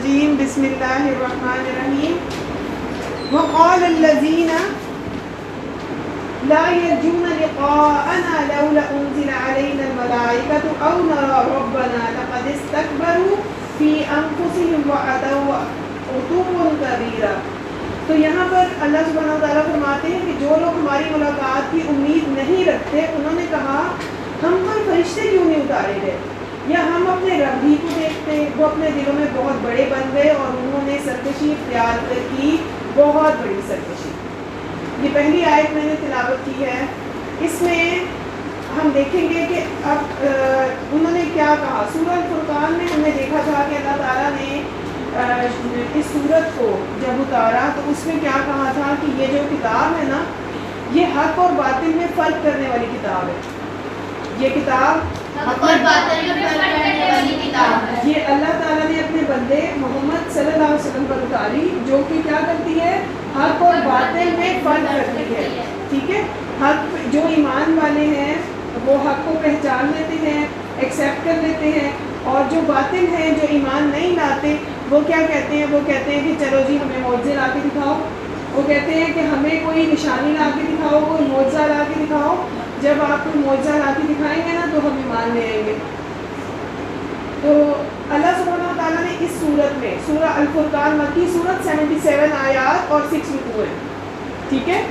الرجیم بسم اللہ الرحمن الرحیم وقال الذین لا يرجون لقاءنا لولا انزل علينا الملائکة او نرى ربنا لقد استكبروا في انفسهم وعتوا عتوا كبیرا. تو یہاں پر اللہ سبحانہ وتعالیٰ فرماتے ہیں کہ جو لوگ ہماری ملاقات کی امید نہیں رکھتے انہوں نے کہا ہم پر فرشتے کیوں نہیں اتارے گئے، یا ہم اپنے رب ہی کو دیکھتے. وہ اپنے دلوں میں بہت بڑے بن گئے اور انہوں نے سرکشی اختیار کی، بہت بڑی سرکشی. یہ پہلی آیت میں نے تلاوت کی ہے. اس میں ہم دیکھیں گے کہ اب انہوں نے کیا کہا. سورہ الفرقان میں ہم نے دیکھا تھا کہ اللہ تعالیٰ نے اس سورت کو جب اتارا تو اس میں کیا کہا تھا کہ یہ جو کتاب ہے نا، یہ حق اور باطل میں فرق کرنے والی کتاب ہے. یہ کتاب حق اور باطل میں فرق کرنے والی کتاب ہے. یہ اللہ تعالیٰ نے اپنے بندے محمد صلی اللہ علیہ وسلم پر اتاری، جو کہ کیا کرتی ہے، حق اور باطل میں فرق کرتی ہے. ٹھیک ہے، حق جو ایمان والے ہیں وہ حق کو پہچان لیتے ہیں، ایکسیپٹ کر لیتے ہیں، اور جو باطل ہیں جو ایمان نہیں لاتے وہ کیا کہتے ہیں، وہ کہتے ہیں کہ چلو جی ہمیں معجزے لا کے دکھاؤ. وہ کہتے ہیں کہ ہمیں کوئی نشانی لا کے دکھاؤ، کوئی معجزہ لا کے دکھاؤ. جب آپ کوئی معجزہ لا کے دکھائیں گے نا تو ہم ایمان لے آئیں گے. تو اللہ سبحانہ و تعالیٰ نے اس صورت میں، سورہ الفرقان مکی صورت 77 آیات اور 6 رکوع ہیں. ٹھیک ہے،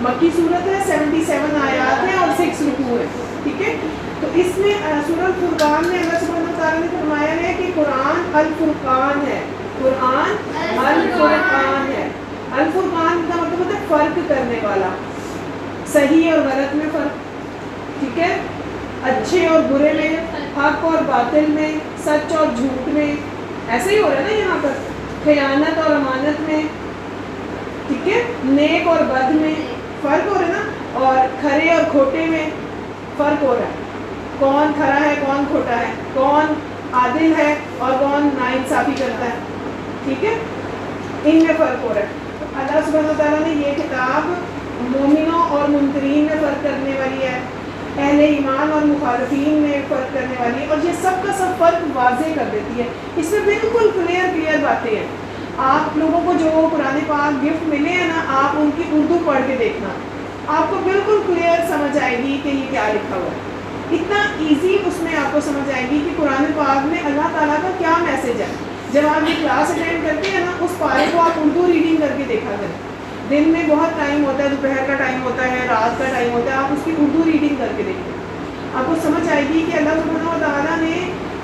مکی صورت ہے، 77 آیات ہیں اور 6 رکوع ہیں. ٹھیک ہے، تو اس میں سورہ الفرقان میں اللہ سبحانہ و تعالیٰ نے فرمایا ہے کہ قرآن الفرقان ہے. قرآن الفرقان ہے. الفرقان کا مطلب ہوتا ہے فرق کرنے والا، صحیح اور غلط میں فرق. ٹھیک ہے، اچھے اور برے میں، حق اور باطل میں، سچ اور جھوٹ میں. ایسے ہی ہو رہا ہے نا یہاں پر، خیانت اور امانت میں. ٹھیک ہے، نیک اور بد میں فرق ہو رہا ہے نا، اور کھرے اور کھوٹے میں فرق ہو رہا ہے. کون کھرا ہے کون کھوٹا ہے، کون عادل ہے اور کون ناانصافی کرتا ہے. ٹھیک ہے، ان میں فرق ہو رہا ہے. اللہ سبحانہ وتعالیٰ نے یہ کتاب مومنوں اور منکرین میں فرق کرنے والی ہے، اہل ایمان اور مخالفین میں فرق کرنے والی ہے، اور یہ سب کا سب فرق واضح کر دیتی ہے. اس میں بالکل کلیئر باتیں ہیں. آپ لوگوں کو جو قرآن پاک گفٹ ملے ہیں نا، آپ ان کی اردو پڑھ کے دیکھنا، آپ کو بالکل کلیئر سمجھ آئے گی کہ یہ کیا لکھا ہوا ہے. اتنا ایزی اس میں آپ کو سمجھ آئے گی کہ قرآن پاک میں اللہ تعالیٰ کا کیا میسج ہے. جب آپ یہ کلاس اٹینڈ کرتے ہیں نا، اس پارے کو آپ اردو ریڈنگ کر کے دیکھا کریں. دن میں بہت ٹائم ہوتا ہے، دوپہر کا ٹائم ہوتا ہے، رات کا ٹائم ہوتا ہے، آپ اس کی اردو ریڈنگ کر کے دیکھیں. آپ کو سمجھ آئے گی کہ اللہ سبحانہ و تعالیٰ نے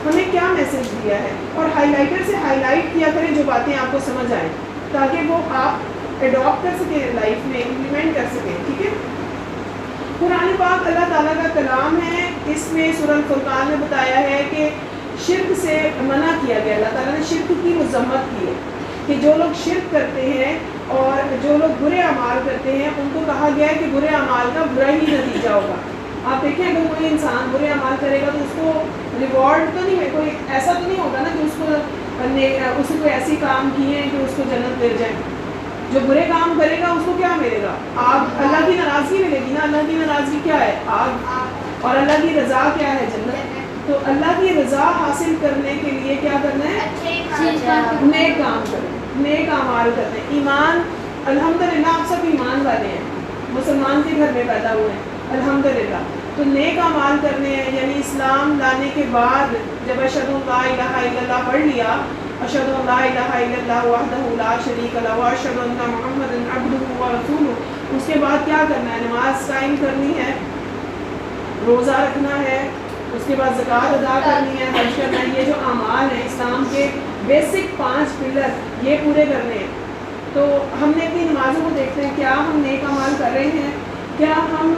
ہمیں کیا میسج دیا ہے. اور ہائی لائٹر سے ہائی لائٹ کیا کریں جو باتیں آپ کو سمجھ آئیں، تاکہ وہ آپ ایڈاپٹ کر سکیں، لائف میں امپلیمنٹ کر سکیں. ٹھیک ہے، قرآن پاک اللہ تعالیٰ کا کلام ہے. اس میں سورہ الفرقان میں بتایا ہے کہ شرک سے منع کیا گیا. اللہ تعالیٰ نے شرک کی مذمت کی ہے کہ جو لوگ شرک کرتے ہیں اور جو لوگ برے اعمال کرتے ہیں ان کو کہا گیا ہے کہ برے اعمال کا برا ہی نتیجہ ہوگا. آپ دیکھیں اگر کوئی انسان برے اعمال کرے گا تو اس کو ریوارڈ تو نہیں ہے، کوئی ایسا تو نہیں ہوگا نا کہ اس کو کوئی ایسی کام کیے ہیں کہ اس کو جنت مل جائے. جو برے کام کرے گا اس کو کیا ملے گا؟ آگ. اللہ کی ناراضگی ملے گی نا. اللہ کی ناراضگی کیا ہے؟ آگ. اور اللہ کی رضا کیا ہے؟ جنت. تو اللہ کی رضا حاصل کرنے کے لیے کیا کرنا ہے؟ نیک کام کریں، نیک اعمال کریں. ایمان، الحمدللہ آپ سب ایمان والے ہیں، مسلمان کے گھر میں پیدا ہوئے ہیں الحمدللہ. تو نیک اعمال کرنے ہیں، یعنی اسلام لانے کے بعد جب اشہد ان لا الہ الا اللہ پڑھ لیا، اشہد ان لا الہ الا اللہ وحدہ لا شریک لہ واشہد ان محمدا عبدہ ورسولہ، اس کے بعد کیا کرنا ہے؟ نماز قائم کرنی ہے، روزہ رکھنا ہے، اس کے بعد زکوٰۃ ادا کرنی ہے، حج کرنا ہے. یہ جو اعمال ہیں اسلام کے بیسک 5 پلر، یہ پورے کرنے ہیں. تو ہم نے اپنی نمازوں کو دیکھتے ہیں، کیا ہم نیک اعمال کر رہے ہیں؟ کیا ہم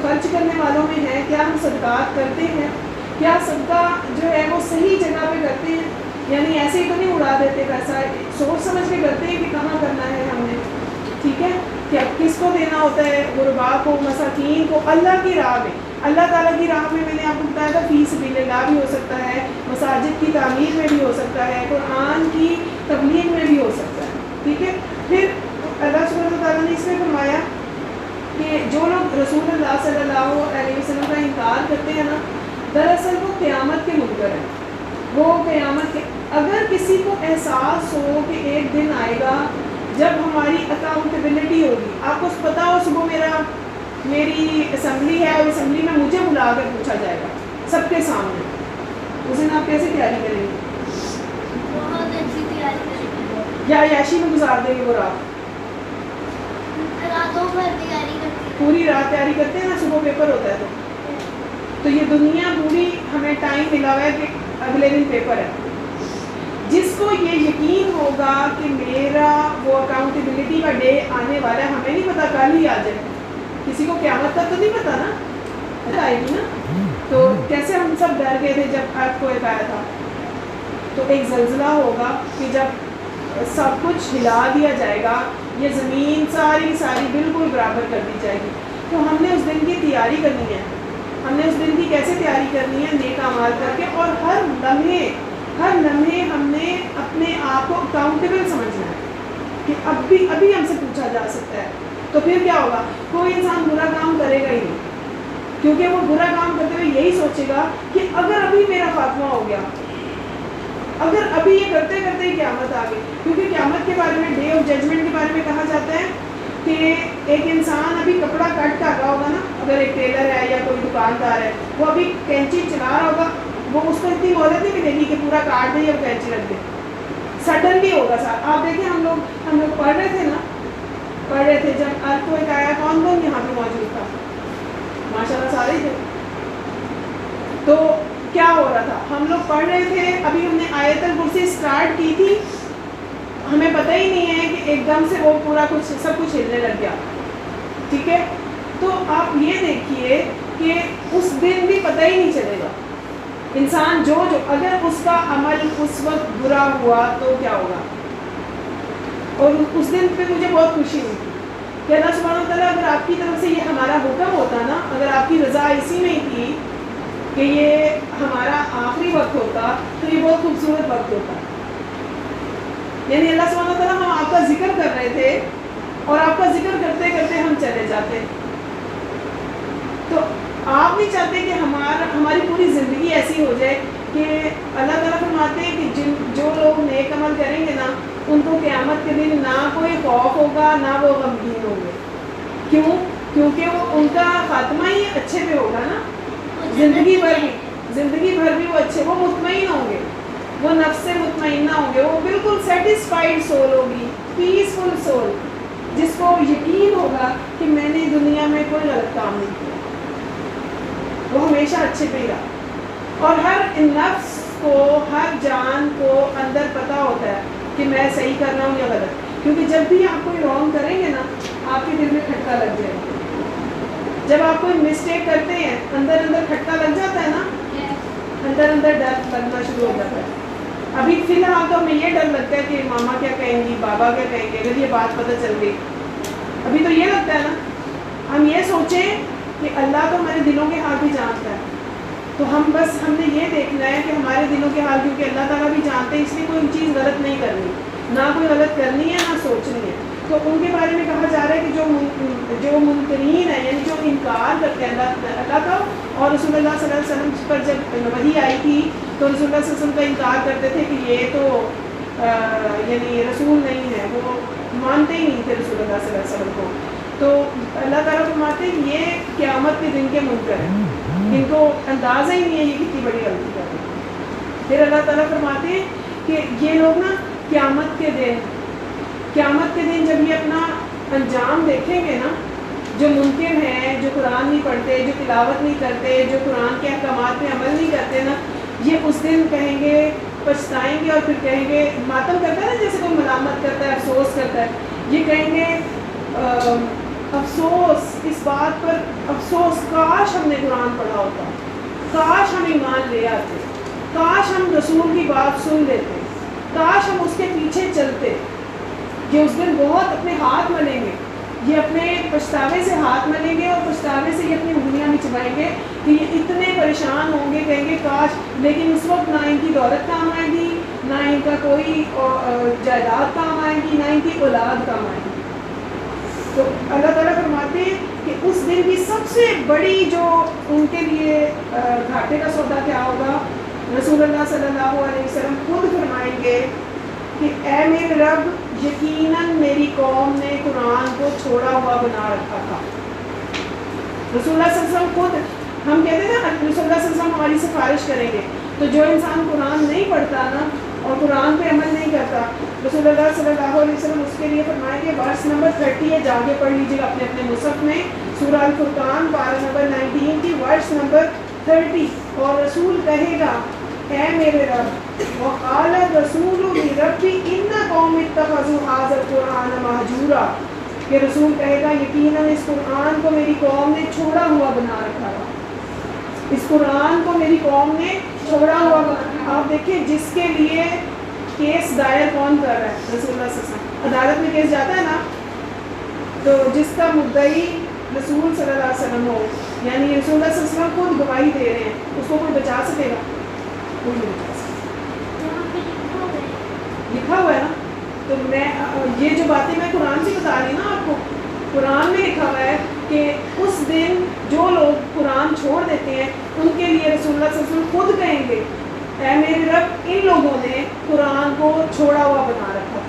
خرچ کرنے والوں میں ہیں؟ کیا ہم صدقات کرتے ہیں؟ کیا صدقہ جو ہے وہ صحیح جگہ پہ کرتے ہیں؟ یعنی ایسے ہی تو نہیں اڑا دیتے پیسہ، سوچ سمجھ کے کرتے ہیں کہ کہاں کرنا ہے ہم نے. ٹھیک ہے، کہ اب کس کو دینا ہوتا ہے؟ غربا کو، مساکین کو، اللہ کی راہ میں. اللہ تعالیٰ کی راہ میں میں نے آپ کو بتایا تھا فی سبیل اللہ بھی ہو سکتا ہے، مساجد کی تعمیر میں بھی ہو سکتا ہے، قرآن کی تبلیغ میں بھی ہو سکتا ہے. ٹھیک ہے، پھر اللہ سبحانہ و تعالیٰ نے اس میں فرمایا کہ جو لوگ رسول اللہ صلی اللہ علیہ وسلم کا انکار کرتے ہیں نا، دراصل وہ قیامت کے منکر ہیں. وہ قیامت کے اگر کسی کو احساس ہو کہ ایک دن آئے گا جب ہماری اکاؤنٹیبلٹی ہوگی، آپ کو پتا ہو صبح میری اسمبلی ہے اور اسمبلی میں مجھے بلا کر پوچھا جائے گا سب کے سامنے، اس دن آپ کیسے تیاری کریں گے؟ بہت اچھی تیاری کریں یا عیاشی میں گزار دیں گے وہ رات؟ گے، راتوں بھر تیاری کرتے ہیں، پوری رات تیاری کرتے ہیں نا، صبح پیپر ہوتا ہے تو یہ دنیا پوری ہمیں ٹائم ملا ہوا ہے کہ اگلے دن پیپر ہے. جس کو یہ یقین ہوگا کہ میرا وہ اکاؤنٹیبلٹی کا ڈے آنے والا ہے، ہمیں نہیں پتا کل ہی آ جائے، کسی کو قیامت تک تو نہیں پتا نا آئے گی نا. تو کیسے ہم سب ڈر گئے تھے جب ارتھ کوئک آیا تھا. تو ایک زلزلہ ہوگا کہ جب سب کچھ ہلا دیا جائے گا، یہ زمین ساری ساری بالکل برابر کر دی جائے گی. تو ہم نے اس دن کی تیاری کرنی ہے. ہم نے اس دن کی کیسے تیاری کرنی ہے؟ نیک اعمال کر کے، اور ہر لمحے ہم نے اپنے آپ کو اکاؤنٹیبل سمجھنا ہے کہ ابھی ہم سے پوچھا جا سکتا ہے. تو پھر کیا ہوگا؟ کوئی انسان برا کام کرے گا ہی نہیں، کیونکہ وہ برا کام کرتے ہوئے یہی سوچے گا کہ اگر ابھی میرا خاتمہ ہو گیا، اگر ابھی یہ کرتے کرتے ہی قیامت آ گئی. کیونکہ قیامت کے بارے میں، ڈے آف ججمنٹ کے بارے میں کہا جاتا ہے کہ ایک انسان ابھی کپڑا کٹ کر رہا ہوگا نا، اگر ایک ٹیلر ہے یا کوئی دکاندار ہے، وہ ابھی کینچی چلا رہا ہوگا، وہ اس کو اتنی مہلت نہیں ملے گی کہ پورا کاٹ دے یا کینچی رکھ دے. سڈنلی ہوگا سر. آپ دیکھیں ہم لوگ پڑھ رہے تھے جب ارتھ کوئک آیا، کون یہاں پہ موجود تھا؟ ماشاء اللہ سارے تھے. تو کیا ہو رہا تھا؟ ہم لوگ پڑھ رہے تھے، ابھی ہم نے آیت الکرسی اسٹارٹ کی تھی، ہمیں پتہ ہی نہیں ہے کہ ایک دم سے وہ پورا سب کچھ ہلنے لگ گیا. ٹھیک ہے، تو آپ یہ دیکھیے کہ اس دن بھی پتہ ہی نہیں چلے گا. انسان جو اگر اس کا عمل اس وقت برا ہوا تو کیا ہوگا. اور اس دن پہ مجھے بہت خوشی ہوئی تھی کہ اللہ سبحانہ و تعالیٰ اگر آپ کی طرف سے یہ ہمارا حکم ہوتا نا، اگر آپ کی رضا اسی میں تھی کہ یہ ہمارا آخری وقت ہوتا تو یہ بہت خوبصورت وقت ہوتا. یعنی اللہ سبحانہ و تعالیٰ ہم آپ کا ذکر کر رہے تھے اور آپ کا ذکر کرتے کرتے ہم چلے جاتے. تو آپ نہیں چاہتے کہ ہماری پوری زندگی ایسی ہو جائے کہ اللہ تعالیٰ فرماتے ہیں کہ جو لوگ نیک عمل کریں گے نا، ان کو قیامت کے دن نہ کوئی خوف ہوگا نہ وہ غمگین ہوں گے. کیوں؟ کیونکہ وہ ان کا خاتمہ ہی اچھے پہ ہوگا نا. زندگی بھر بھی وہ اچھے، وہ مطمئن ہوں گے، وہ نفس سے مطمئنہ ہوں گے، وہ بالکل سیٹسفائیڈ سول ہوگی، پیسفل سول، جس کو یقین ہوگا کہ میں نے دنیا میں کوئی غلط کام نہیں کیا، وہ ہمیشہ اچھے پہ ہی رہا. اور ہر نفس کو، ہر جان کو اندر پتہ ہوتا ہے کہ میں صحیح کر رہا ہوں یا غلط. کیونکہ جب بھی آپ کوئی رانگ کریں گے نا، آپ کے دل میں کھٹکا لگ جائے گا. جب آپ کوئی مسٹیک کرتے ہیں، اندر کھٹکا لگ جاتا ہے نا، اندر ڈر لگنا شروع ہو جاتا ہے. ابھی فی الحال تو ہمیں یہ ڈر لگتا ہے کہ ماما کیا کہیں گی، بابا کیا کہیں گے اگر یہ بات پتہ چل گئی. ابھی تو یہ لگتا ہے نا. ہم یہ سوچیں کہ اللہ تو ہمارے دلوں کے حال بھی جانتا ہے، تو ہم نے یہ دیکھنا ہے کہ ہمارے دلوں کے حال، کیونکہ اللہ تعالیٰ بھی جانتے ہیں، اس لیے کوئی چیز غلط نہیں کرنی، نہ کوئی غلط کرنی ہے نہ سوچنی ہے. تو ان کے بارے میں کہا جا رہا ہے کہ جو منکرین ہیں، یعنی جو انکار کرتے ہیں اللہ کا اور رسول اللہ صلی اللہ علیہ وسلم پر جب وحی آئی تھی تو رسول اللہ صلی اللہ علیہ وسلم کا انکار کرتے تھے کہ یہ تو یعنی رسول نہیں ہے، وہ مانتے ہی نہیں تھے رسول اللہ صلی اللہ علیہ وسلم کو. تو اللہ تعالیٰ فرماتے ہیں یہ قیامت کے دن کے منکر ہیں، ان کو اندازہ ہی نہیں ہے یہ کتنی بڑی غلطی کرتے ہیں. پھر اللہ تعالیٰ فرماتے ہیں کہ یہ لوگ نا قیامت کے دن جب یہ اپنا انجام دیکھیں گے نا، جو منکر ہیں، جو قرآن نہیں پڑھتے، جو تلاوت نہیں کرتے، جو قرآن کے احکامات پہ عمل نہیں کرتے نا، یہ اس دن کہیں گے، پچھتائیں گے اور پھر کہیں گے، ماتم کرتا ہے نا جیسے کوئی ملامت کرتا ہے، افسوس کرتا ہے، یہ کہیں گے افسوس، اس بات پر افسوس، کاش ہم نے قرآن پڑھا ہوتا، کاش ہم ایمان لے آتے، کاش ہم رسول کی بات سن لیتے، کاش ہم اس کے پیچھے چلتے. یہ اس دن بہت اپنے ہاتھ ملیں گے، یہ اپنے پچھتاوے سے ہاتھ ملیں گے اور پچھتاوے سے یہ اپنی انگلیاں بھی چبائیں گے کہ یہ اتنے پریشان ہوں گے، کہیں گے کاش. لیکن اس وقت نہ ان کی دولت کام آئے گی، نہ ان کا کوئی جائیداد کام آئے گی، نہ ان کی اولاد کام آئے گی. تو اللہ تعالیٰ فرماتے ہیں کہ اس دن کی سب سے بڑی جو ان کے لیے گھاٹے کا سودا کیا ہوگا رسول اللہ صلی اللہ علیہ وسلم خود فرمائیں گے کہ اے میرے رب یقیناً میری قوم نے قرآن کو چھوڑا ہوا بنا رکھا تھا. رسول اللہ صلی اللہ علیہ وسلم خود, ہم کہتے ہیں نا رسول اللہ صلی اللہ علیہ وسلم ہماری سفارش کریں گے, تو جو انسان قرآن نہیں پڑھتا نا اور قرآن پہ عمل نہیں کرتا, رسول اللہ صلی اللہ علیہ وسلم اس کے لیے فرمائیں گے, ورس نمبر 30 ہے, جا کے پڑھ لیجیے گا اپنے اپنے مصحف میں, سورہ الفرقان پارہ نمبر 19 کی ورس نمبر 30. اور رسول کہے گا اے میرے رب, وقال الرسول لربی ان قوم اتخذوا ھذا القرآن مہجورا, کہ رسول کہے گا یقیناً اس قرآن کو میری قوم نے چھوڑا ہوا بنا رکھا تھا, اس قرآن کو میری قوم نے چھوڑا ہوا بنا. آپ دیکھیں جس کے لیے کیس دائر کون کر رہا ہے, رسول اللہ صلی اللہ علیہ وسلم. عدالت میں کیس جاتا ہے نا, تو جس کا مدعی رسول صلی اللہ علیہ وسلم ہو, یعنی رسول اللہ صلی اللہ علیہ وسلم خود گواہی دے رہے ہیں, اس کو کوئی بچا سکے گا؟ کوئی نہیں بچا سکتا. لکھا ہوا ہے نا, تو میں یہ جو باتیں میں قرآن سے بتا رہی ہوں نا آپ کو, قرآن میں لکھا ہوا ہے کہ اس دن جو لوگ قرآن چھوڑ دیتے ہیں ان کے لیے رسول اللہ صلی اللہ علیہ وسلم خود کہیں گے اے میرے رب ان لوگوں نے قرآن کو چھوڑا ہوا بنا رکھا.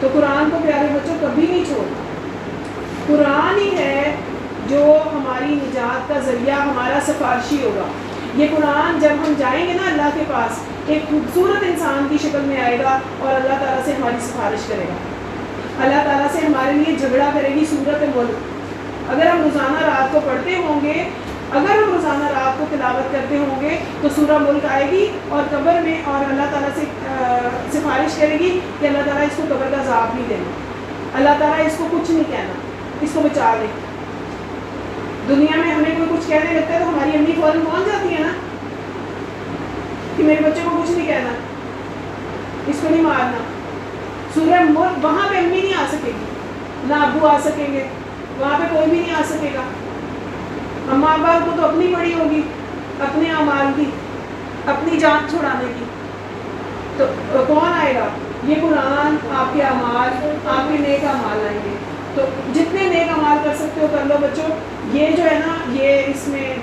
تو قرآن کو پیارے بچوں کبھی نہیں چھوڑنا. قرآن ہی ہے جو ہماری نجات کا ذریعہ, ہمارا سفارشی ہوگا. یہ قرآن جب ہم جائیں گے نا اللہ کے پاس, ایک خوبصورت انسان کی شکل میں آئے گا اور اللہ تعالیٰ سے ہماری سفارش کرے گا. اللہ تعالیٰ سے ہمارے لیے جھگڑا کرے گی سورۃ ملک. اگر ہم روزانہ رات کو پڑھتے ہوں گے, اگر ہم روزانہ رات کو تلاوت کرتے ہوں گے تو سورہ ملک آئے گی اور قبر میں, اور اللہ تعالیٰ سے سفارش کرے گی کہ اللہ تعالیٰ اس کو قبر کا عذاب نہیں دینا, اللہ تعالیٰ اس کو کچھ نہیں کہنا, اس کو بچا لے. دنیا میں ہمیں کوئی کچھ کہنے لگتا ہے تو ہماری امی فوراً پہنچ جاتی ہے نا کہ میرے بچے کو کچھ نہیں کہنا, اس کو نہیں مارنا. سورہ ملک وہاں پہ امی نہیں آ سکے گی, نہ ابو آ سکیں گے, وہاں پہ کوئی بھی نہیں آ سکے گا. اماں ابا کو تو اپنی پڑی ہوگی, اپنے اعمال کی, اپنی جان چھڑانے کی. تو کون آئے گا؟ یہ قرآن آپ کے اعمال, آپ کے نیک اعمال آئیں گے. تو جتنے نیک اعمال کر سکتے ہو کر لو بچوں. یہ جو ہے نا, یہ اس میں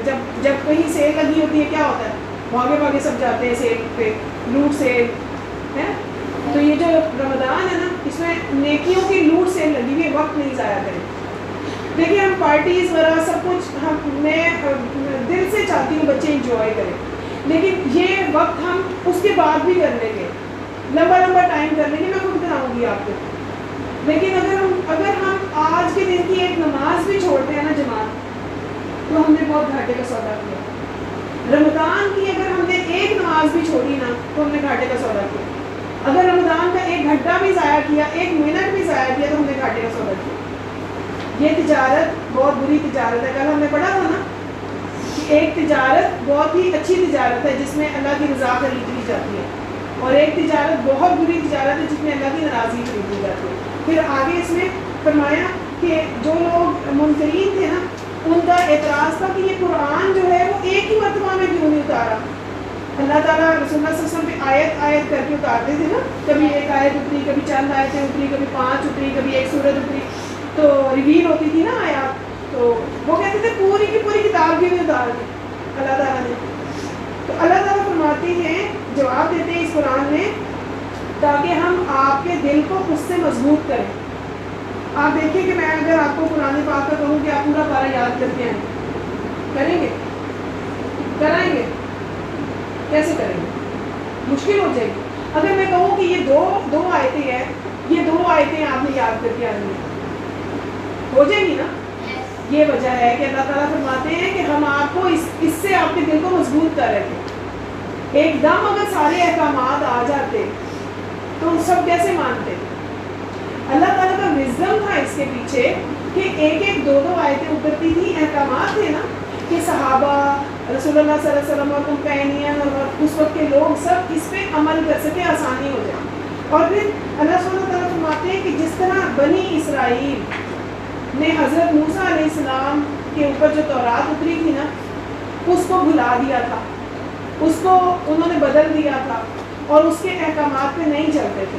جب کہیں سیل لگی ہوتی ہے کیا ہوتا ہے, بھاگے بھاگے سب جاتے ہیں سیل پہ, لوٹ سیل ہے. تو یہ جو رمضان ہے نا, اس میں نیکیوں کی لوٹ سیل لگی ہوئی ہے, وقت نہیں ضائع کریں. دیکھیے ہم پارٹیز وغیرہ سب کچھ میں دل سے چاہتی ہوں بچے انجوائے کریں, لیکن یہ وقت ہم اس کے بعد بھی کر لیں گے, لمبا لمبا ٹائم کر لیں گے, میں خود کراؤں گی آپ کو. لیکن اگر ہم آج کے دن کی ایک نماز بھی چھوڑتے ہیں نا جماعت, تو ہم نے بہت گھاٹے کا سودا کیا. رمضان کی اگر ہم نے ایک نماز بھی چھوڑی نا تو ہم نے گھاٹے کا سودا کیا. اگر رمضان کا 1 گھنٹہ بھی ضائع کیا, 1 منٹ بھی ضائع کیا, تو ہم نے گھاٹے کا سودا کیا. یہ تجارت بہت بری تجارت ہے. کل ہم نے پڑھا تھا نا کہ ایک تجارت بہت ہی اچھی تجارت ہے جس میں اللہ کی رضا خرید لی جاتی ہے, اور ایک تجارت بہت بری تجارت ہے جس میں اللہ کی ناراضگی خرید لی جاتی ہے. پھر آگے اس میں فرمایا کہ جو لوگ منکرین تھے نا, ان کا اعتراض تھا کہ یہ قرآن جو ہے وہ ایک ہی مرتبہ میں کیوں نہیں اتارا. اللہ تعالیٰ رسول اللہ صلی اللہ علیہ وسلم پہ آیت آیت کر کے اتارتے تھے نا, کبھی ایک آیت اتری, کبھی چند آیتیں اتری, کبھی 5 اتری, کبھی ایک سورت اتری, تو ریویل ہوتی تھی نا آیات. تو وہ کہتے تھے پوری کی پوری کتاب کیوں نہیں اتار دی اللہ تعالیٰ نے. تو اللہ تعالیٰ فرماتے ہیں, جواب دیتے ہیں اس قرآن میں, تاکہ ہم آپ کے دل کو اس سے مضبوط کریں. آپ دیکھیں کہ میں اگر آپ کو قرآن پاک کا کہوں کہ آپ پورا پارہ یاد کر کے آئیں, کریں گے؟ کرائیں گے؟ کیسے کریں گے؟ مشکل ہو جائے گی. اگر میں کہوں کہ یہ دو آیتیں ہیں, یہ 2 آیتیں آپ نے یاد کر کے آنی ہیں, ہو جائے گی نا. یہ وجہ ہے کہ اللہ تعالیٰ فرماتے ہیں کہ ہم آپ کو اس سے آپ کے دل کو مضبوط کر رہے تھے. ایک دم اگر سارے احکامات آ جاتے تو سب کیسے مانتے؟ اللہ تعالیٰ کا وزڈم تھا اس کے پیچھے کہ ایک 2 آیتیں اترتی تھیں, احکامات تھے نا کہ صحابہ, رسول اللہ صلی اللہ علیہ وسلم اور کمپینین اور اس وقت کے لوگ سب اس پہ عمل کر سکے, آسانی ہو جائے. اور پھر اللہ سبحانہ تعالیٰ فرماتے ہیں کہ جس طرح بنی اسرائیل نے حضرت موسیٰ علیہ السلام کے اوپر جو تورات اتری تھی نا, اس کو بھلا دیا تھا, اس کو انہوں نے بدل دیا تھا اور اس کے احکامات پہ نہیں چلتے تھے.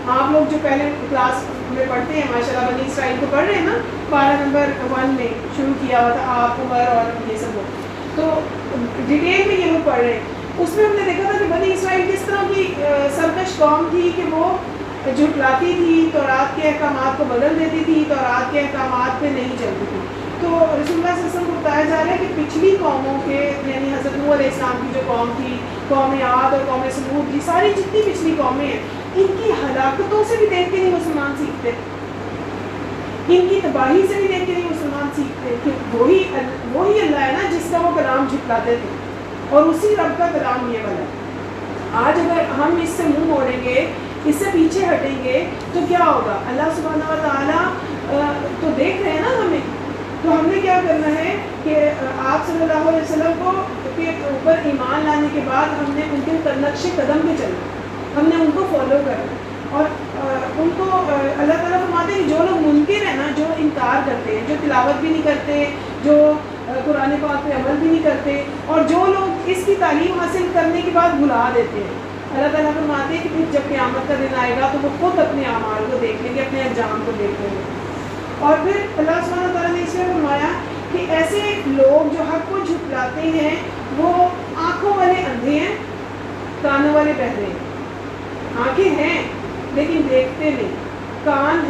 آپ لوگ جو پہلے کلاس میں پڑھتے ہیں ماشاءاللہ بنی اسرائیل کو پڑھ رہے ہیں نا, پارہ نمبر 1 میں شروع کیا ہوا تھا آپ, عمر اور یہ سب لوگ. تو ڈیٹیل میں یہ لوگ پڑھ رہے ہیں. اس میں ہم نے دیکھا تھا کہ بنی اسرائیل کس طرح کی سرکش قوم تھی کہ وہ جھٹلاتی تھی، تورات کے احکامات کو بدل دیتی تھی، تورات کے احکامات پہ نہیں چلتی تھی. تو رسول اللہ صلی اللہ علیہ وسلم کو بتایا جا رہا ہے کہ پچھلی قوموں کے یعنی حضرت نوح علیہ السلام کی جو قوم تھی، قوم عاد اور قوم ثمود کی، ساری جتنی پچھلی قومیں ہیں، ان کی ہلاکتوں سے بھی دیکھ کے نہیں مسلمان سیکھتے، ان کی تباہی سے بھی دیکھ کے نہیں مسلمان سیکھتے کہ وہی اللہ ہے نا جس کا وہ کلام جھٹلاتے تھے، اور اسی رب کا کلام یہ والا ہے. آج اگر ہم اس سے منہ موڑیں گے، اس سے پیچھے ہٹیں گے تو کیا ہوگا؟ اللہ سبحانہ و تعالیٰ تو دیکھ رہے ہیں نا ہمیں. تو ہم نے کیا کرنا ہے کہ آپ صلی اللہ علیہ وسلم کو کے اوپر ایمان لانے کے بعد ہم نے ان کے نقش قدم پہ چلنا، ہم نے ان کو فالو کرنا. اور ان کو اللہ تعالیٰ فرماتے ہیں کہ جو لوگ منکر ہیں نا، جو انکار کرتے ہیں، جو تلاوت بھی نہیں کرتے، جو قرآن پاک پہ عمل بھی نہیں کرتے، اور جو لوگ اس کی تعلیم حاصل کرنے کے بعد بھلا دیتے ہیں، اللہ تعالیٰ فرماتے ہیں کہ پھر جب قیامت کا دن آئے گا تو وہ خود اپنے اعمال کو دیکھ لیں گے، اپنے انجام کو دیکھ لیں گے. اور پھر اللہ سبحانہ تعالیٰ نے اس میں فرمایا کہ ایسے لوگ جو حق کو جھٹلاتے ہیں وہ آنکھوں والے اندھے ہیں، کانوں والے بہرے ہیں. آنکھیں ہیں لیکن دیکھتے نہیں، کان ہیں